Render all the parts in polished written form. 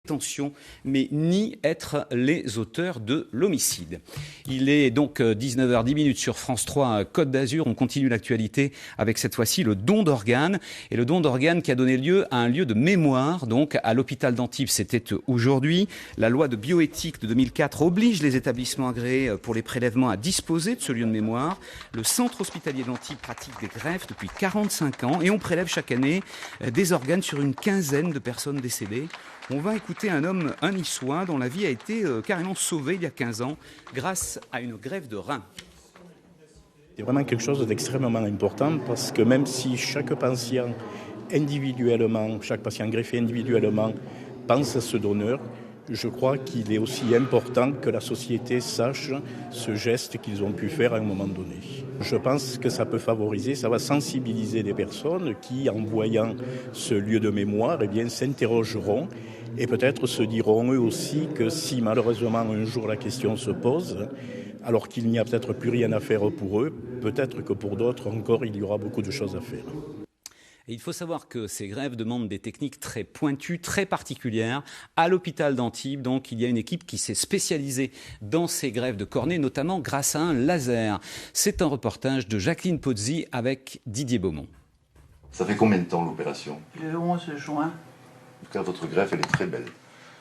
tensions, mais nient être les auteurs de l'homicide. Il est donc 19h10 sur France 3 Côte d'Azur. On continue l'actualité avec cette fois-ci le don d'organes. Et le don d'organes qui a donné lieu à un lieu de mémoire, donc à l'hôpital d'Antibes. C'était aujourd'hui. La loi de bioéthique de 2004 oblige les établissements agréés pour les prélèvements à disposer de ce lieu de mémoire. Le centre hospitalier d'Antibes pratique des greffes depuis 45 ans et on prélève chaque année des organes sur une quinzaine de personnes décédées. On va écouter un homme, un niçois, dont la vie a été carrément sauvée il y a 15 ans grâce à une greffe de rein. C'est vraiment quelque chose d'extrêmement important parce que même si chaque patient greffé individuellement pense à ce donneur, je crois qu'il est aussi important que la société sache ce geste qu'ils ont pu faire à un moment donné. Je pense que ça peut favoriser, ça va sensibiliser des personnes qui, en voyant ce lieu de mémoire, s'interrogeront et peut-être se diront eux aussi que si malheureusement un jour la question se pose, alors qu'il n'y a peut-être plus rien à faire pour eux, peut-être que pour d'autres encore il y aura beaucoup de choses à faire. Et il faut savoir que ces greffes demandent des techniques très pointues, très particulières. À l'hôpital d'Antibes, donc, il y a une équipe qui s'est spécialisée dans ces greffes de cornée, notamment grâce à un laser. C'est un reportage de Jacqueline Pozzi avec Didier Beaumont. Ça fait combien de temps l'opération ? Le 11 juin. En tout cas, votre greffe, elle est très belle.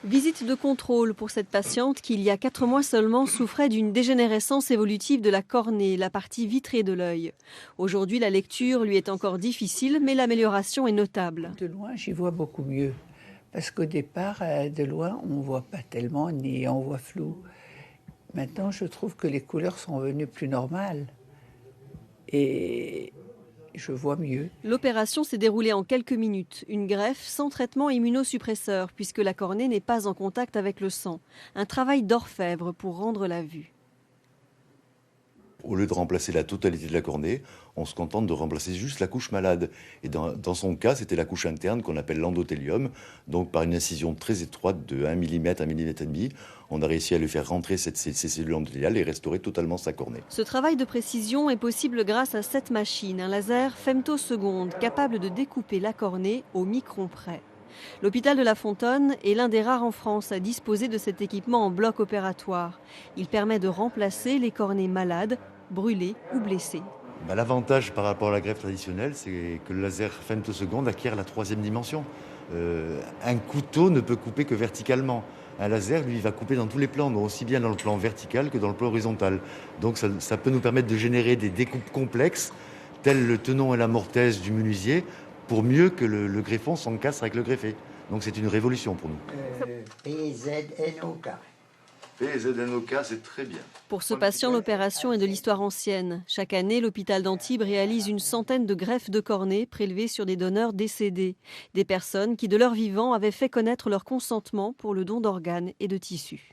Visite de contrôle pour cette patiente qui, il y a 4 mois seulement, souffrait d'une dégénérescence évolutive de la cornée, la partie vitrée de l'œil. Aujourd'hui, la lecture lui est encore difficile, mais l'amélioration est notable. De loin, j'y vois beaucoup mieux. Parce qu'au départ, de loin, on ne voit pas tellement, ni on voit flou. Maintenant, je trouve que les couleurs sont venues plus normales. Et je vois mieux. L'opération s'est déroulée en quelques minutes. Une greffe sans traitement immunosuppresseur, puisque la cornée n'est pas en contact avec le sang. Un travail d'orfèvre pour rendre la vue. Au lieu de remplacer la totalité de la cornée, on se contente de remplacer juste la couche malade. Et dans son cas, c'était la couche interne qu'on appelle l'endothélium. Donc par une incision très étroite de 1 mm, 1 mm et demi, on a réussi à lui faire rentrer ces cellules endothéliales et restaurer totalement sa cornée. Ce travail de précision est possible grâce à cette machine, un laser femtoseconde capable de découper la cornée au micron près. L'hôpital de La Fontaine est l'un des rares en France à disposer de cet équipement en bloc opératoire. Il permet de remplacer les cornées malades, brûlées ou blessées. L'avantage par rapport à la greffe traditionnelle, c'est que le laser femtoseconde acquiert la 3e dimension. Un couteau ne peut couper que verticalement. Un laser, lui, va couper dans tous les plans, donc aussi bien dans le plan vertical que dans le plan horizontal. Donc ça peut nous permettre de générer des découpes complexes, telles le tenon et la mortaise du menuisier, pour mieux que le greffon s'encastre avec le greffé. Donc c'est une révolution pour nous. PZNOK. PZNOK, c'est très bien. Pour ce patient, l'opération est de l'histoire ancienne. Chaque année, l'hôpital d'Antibes réalise une centaine de greffes de cornée prélevées sur des donneurs décédés. Des personnes qui, de leur vivant, avaient fait connaître leur consentement pour le don d'organes et de tissus.